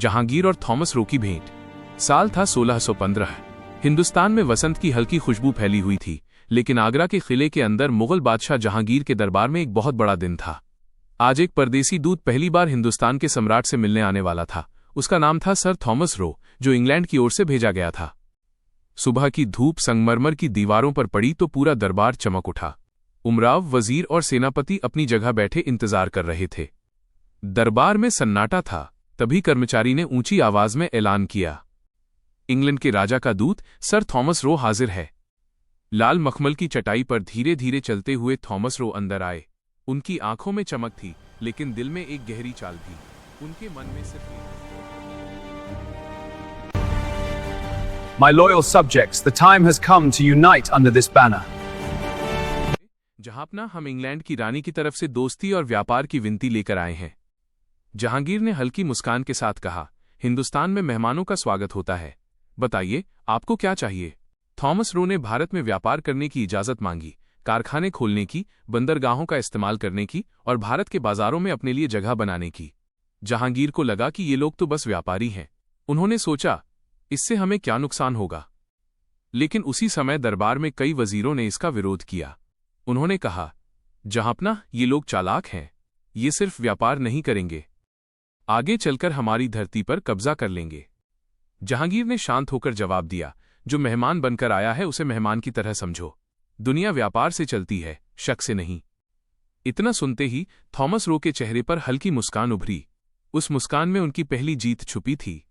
जहांगीर और Thomas Roe की भेंट। साल था 1615। हिंदुस्तान में वसंत की हल्की खुशबू फैली हुई थी, लेकिन आगरा के किले के अंदर मुगल बादशाह जहांगीर के दरबार में एक बहुत बड़ा दिन था। आज एक परदेसी दूत पहली बार हिंदुस्तान के सम्राट से मिलने आने वाला था। उसका नाम था सर थॉमस रो, जो इंग्लैंड की ओर से भेजा गया था। सुबह की धूप संगमरमर की दीवारों पर पड़ी तो पूरा दरबार चमक उठा। उमराव, वजीर और सेनापति अपनी जगह बैठे इंतजार कर रहे थे। दरबार में सन्नाटा था। तभी कर्मचारी ने ऊंची आवाज में ऐलान किया, इंग्लैंड के राजा का दूत सर थॉमस रो हाजिर है। लाल मखमल की चटाई पर धीरे धीरे चलते हुए थॉमस रो अंदर आए। उनकी आंखों में चमक थी, लेकिन दिल में एक गहरी चाल थी। उनके मन में सिर्फ My loyal subjects, the time has come to unite under this banner. जहांपना, हम इंग्लैंड की रानी की तरफ से दोस्ती और व्यापार की विनती लेकर आए हैं। जहांगीर ने हल्की मुस्कान के साथ कहा, हिंदुस्तान में मेहमानों का स्वागत होता है। बताइए, आपको क्या चाहिए? थॉमस रो ने भारत में व्यापार करने की इजाजत मांगी, कारखाने खोलने की, बंदरगाहों का इस्तेमाल करने की और भारत के बाजारों में अपने लिए जगह बनाने की। जहांगीर को लगा कि ये लोग तो बस व्यापारी हैं। उन्होंने सोचा, इससे हमें क्या नुकसान होगा? लेकिन उसी समय दरबार में कई वजीरों ने इसका विरोध किया। उन्होंने कहा, जहांपना, ये लोग चालाक हैं। ये सिर्फ व्यापार नहीं करेंगे, आगे चलकर हमारी धरती पर कब्जा कर लेंगे। जहांगीर ने शांत होकर जवाब दिया, जो मेहमान बनकर आया है उसे मेहमान की तरह समझो। दुनिया व्यापार से चलती है, शक से नहीं। इतना सुनते ही थॉमस रो के चेहरे पर हल्की मुस्कान उभरी। उस मुस्कान में उनकी पहली जीत छुपी थी।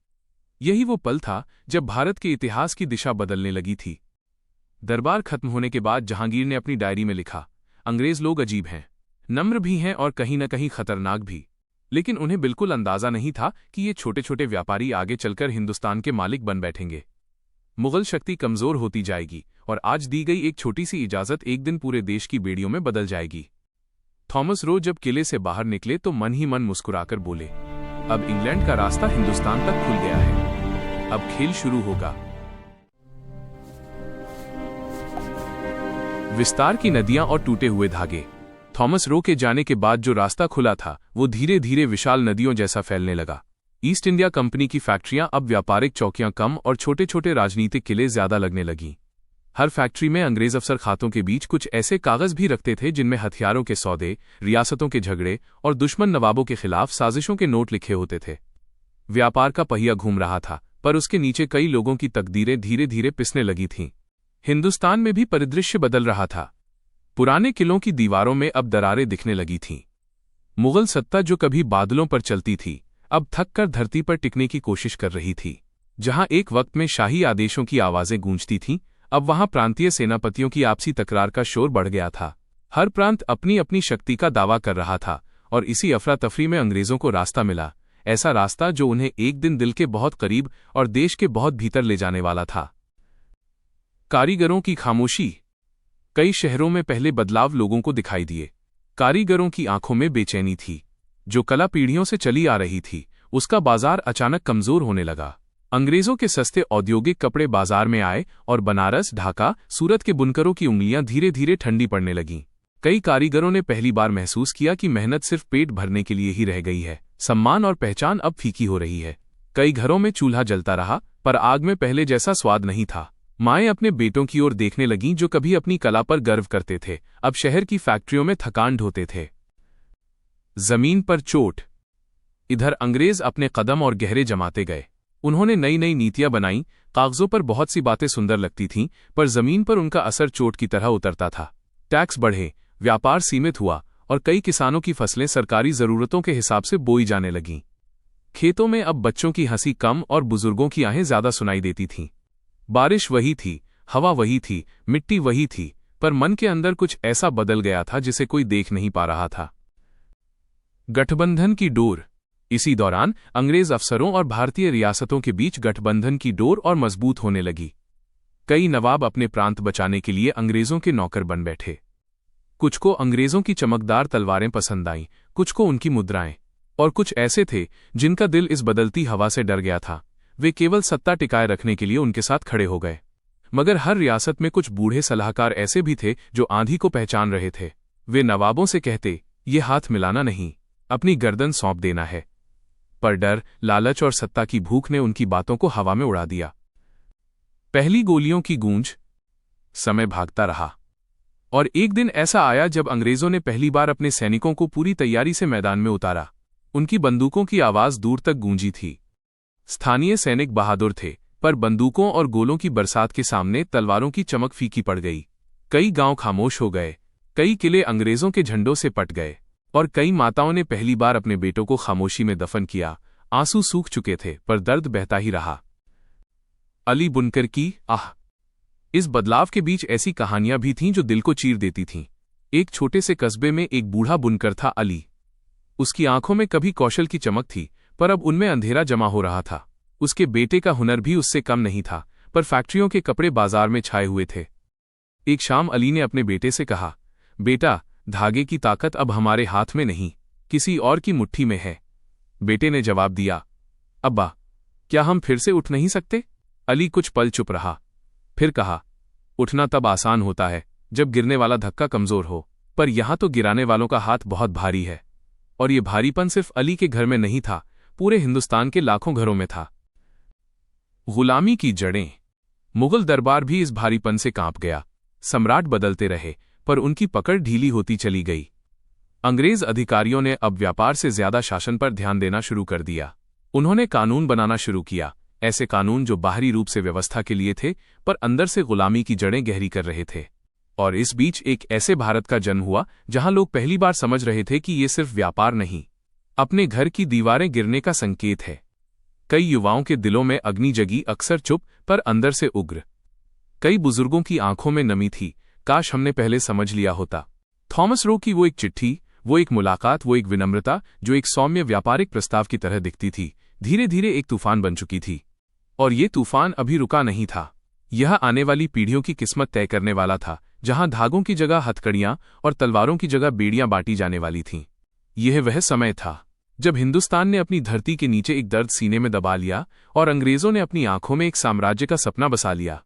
यही वो पल था जब भारत के इतिहास की दिशा बदलने लगी थी। दरबार खत्म होने के बाद जहांगीर ने अपनी डायरी में लिखा, अंग्रेज लोग अजीब हैं, नम्र भी हैं और कहीं न कहीं खतरनाक भी। लेकिन उन्हें बिल्कुल अंदाजा नहीं था कि ये छोटे छोटे व्यापारी आगे चलकर हिंदुस्तान के मालिक बन बैठेंगे। मुगल शक्ति कमजोर होती जाएगी और आज दी गई एक छोटी सी इजाजत एक दिन पूरे देश की बेड़ियों में बदल जाएगी। थॉमस रो जब किले से बाहर निकले तो मन ही मन मुस्कुराकर बोले, अब इंग्लैंड का रास्ता हिंदुस्तान तक खुल गया है। अब खेल शुरू होगा। विस्तार की नदियां और टूटे हुए धागे। थॉमस रो के जाने के बाद जो रास्ता खुला था वो धीरे धीरे विशाल नदियों जैसा फैलने लगा। ईस्ट इंडिया कंपनी की फैक्ट्रियां अब व्यापारिक चौकियां कम और छोटे छोटे राजनीतिक किले ज्यादा लगने लगीं। हर फैक्ट्री में अंग्रेज अफसर खातों के बीच कुछ ऐसे कागज भी रखते थे जिनमें हथियारों के सौदे, रियासतों के झगड़े और दुश्मन नवाबों के खिलाफ साजिशों के नोट लिखे होते थे। व्यापार का पहिया घूम रहा था, पर उसके नीचे कई लोगों की तकदीरें धीरे धीरे पिसने लगी थीं। हिंदुस्तान में भी परिदृश्य बदल रहा था। पुराने किलों की दीवारों में अब दरारें दिखने लगी थीं। मुगल सत्ता जो कभी बादलों पर चलती थी, अब थककर धरती पर टिकने की कोशिश कर रही थी। जहां एक वक्त में शाही आदेशों की आवाजें गूंजती थीं, अब वहां प्रांतीय सेनापतियों की आपसी तकरार का शोर बढ़ गया था। हर प्रांत अपनी अपनी शक्ति का दावा कर रहा था और इसी अफरा तफरी में अंग्रेजों को रास्ता मिला, ऐसा रास्ता जो उन्हें एक दिन दिल के बहुत करीब और देश के बहुत भीतर ले जाने वाला था। कारीगरों की खामोशी। कई शहरों में पहले बदलाव लोगों को दिखाई दिए। कारीगरों की आंखों में बेचैनी थी। जो कला पीढ़ियों से चली आ रही थी, उसका बाजार अचानक कमजोर होने लगा। अंग्रेजों के सस्ते औद्योगिक कपड़े बाजार में आए और बनारस, ढाका, सूरत के बुनकरों की उंगलियां धीरे धीरे ठंडी पड़ने लगीं। कई कारीगरों ने पहली बार महसूस किया कि मेहनत सिर्फ पेट भरने के लिए ही रह गई है। सम्मान और पहचान अब फीकी हो रही है। कई घरों में चूल्हा जलता रहा, पर आग में पहले जैसा स्वाद नहीं था। माएं अपने बेटों की ओर देखने लगीं जो कभी अपनी कला पर गर्व करते थे, अब शहर की फैक्ट्रियों में थकान ढोते थे। जमीन पर चोट। इधर अंग्रेज अपने कदम और गहरे जमाते गए। उन्होंने नई नई नीतियां बनाईं। कागजों पर बहुत सी बातें सुंदर लगती थीं, पर जमीन पर उनका असर चोट की तरह उतरता था। टैक्स बढ़े, व्यापार सीमित हुआ और कई किसानों की फसलें सरकारी जरूरतों के हिसाब से बोई जाने लगीं। खेतों में अब बच्चों की हंसी कम और बुजुर्गों की आहें ज्यादा सुनाई देती थीं। बारिश वही थी, हवा वही थी, मिट्टी वही थी, पर मन के अंदर कुछ ऐसा बदल गया था जिसे कोई देख नहीं पा रहा था। गठबंधन की डोर। इसी दौरान अंग्रेज अफसरों और भारतीय रियासतों के बीच गठबंधन की डोर और मजबूत होने लगी। कई नवाब अपने प्रांत बचाने के लिए अंग्रेजों के नौकर बन बैठे। कुछ को अंग्रेजों की चमकदार तलवारें पसंद आईं, कुछ को उनकी मुद्राएं, और कुछ ऐसे थे जिनका दिल इस बदलती हवा से डर गया था। वे केवल सत्ता टिकाए रखने के लिए उनके साथ खड़े हो गए। मगर हर रियासत में कुछ बूढ़े सलाहकार ऐसे भी थे जो आंधी को पहचान रहे थे। वे नवाबों से कहते, ये हाथ मिलाना नहीं, अपनी गर्दन सौंप देना है। पर डर, लालच और सत्ता की भूख ने उनकी बातों को हवा में उड़ा दिया। पहली गोलियों की गूंज। समय भागता रहा और एक दिन ऐसा आया जब अंग्रेजों ने पहली बार अपने सैनिकों को पूरी तैयारी से मैदान में उतारा। उनकी बंदूकों की आवाज दूर तक गूंजी थी। स्थानीय सैनिक बहादुर थे, पर बंदूकों और गोलों की बरसात के सामने तलवारों की चमक फीकी पड़ गई। कई गांव खामोश हो गए, कई किले अंग्रेजों के झंडों से पट गए और कई माताओं ने पहली बार अपने बेटों को खामोशी में दफन किया। आंसू सूख चुके थे, पर दर्द बहता ही रहा। अली बुनकर की आह। इस बदलाव के बीच ऐसी कहानियां भी थीं जो दिल को चीर देती थीं। एक छोटे से कस्बे में एक बूढ़ा बुनकर था, अली। उसकी आंखों में कभी कौशल की चमक थी, पर अब उनमें अंधेरा जमा हो रहा था। उसके बेटे का हुनर भी उससे कम नहीं था, पर फैक्ट्रियों के कपड़े बाजार में छाए हुए थे। एक शाम अली ने अपने बेटे से कहा, बेटा, धागे की ताकत अब हमारे हाथ में नहीं, किसी और की मुट्ठी में है। बेटे ने जवाब दिया, अब्बा, क्या हम फिर से उठ नहीं सकते? अली कुछ पल चुप रहा, फिर कहा, उठना तब आसान होता है जब गिरने वाला धक्का कमजोर हो, पर यहां तो गिराने वालों का हाथ बहुत भारी है। और ये भारीपन सिर्फ अली के घर में नहीं था, पूरे हिंदुस्तान के लाखों घरों में था। गुलामी की जड़ें। मुगल दरबार भी इस भारीपन से कांप गया। सम्राट बदलते रहे, पर उनकी पकड़ ढीली होती चली गई। अंग्रेज अधिकारियों ने अब व्यापार से ज्यादा शासन पर ध्यान देना शुरू कर दिया। उन्होंने कानून बनाना शुरू किया, ऐसे कानून जो बाहरी रूप से व्यवस्था के लिए थे, पर अंदर से गुलामी की जड़ें गहरी कर रहे थे। और इस बीच एक ऐसे भारत का जन्म हुआ जहां लोग पहली बार समझ रहे थे कि ये सिर्फ व्यापार नहीं, अपने घर की दीवारें गिरने का संकेत है। कई युवाओं के दिलों में अग्नि जगी, अक्सर चुप पर अंदर से उग्र। कई बुजुर्गों की आंखों में नमी थी, काश हमने पहले समझ लिया होता। थॉमस रो की वो एक चिट्ठी, वो एक मुलाकात, वो एक विनम्रता जो एक सौम्य व्यापारिक प्रस्ताव की तरह दिखती थी, धीरे धीरे एक तूफान बन चुकी थी। और ये तूफान अभी रुका नहीं था। यह आने वाली पीढ़ियों की किस्मत तय करने वाला था, जहां धागों की जगह हथकड़ियां और तलवारों की जगह बेड़ियां बांटी जाने वाली थीं। यह वह समय था जब हिंदुस्तान ने अपनी धरती के नीचे एक दर्द सीने में दबा लिया और अंग्रेजों ने अपनी आंखों में एक साम्राज्य का सपना बसा लिया।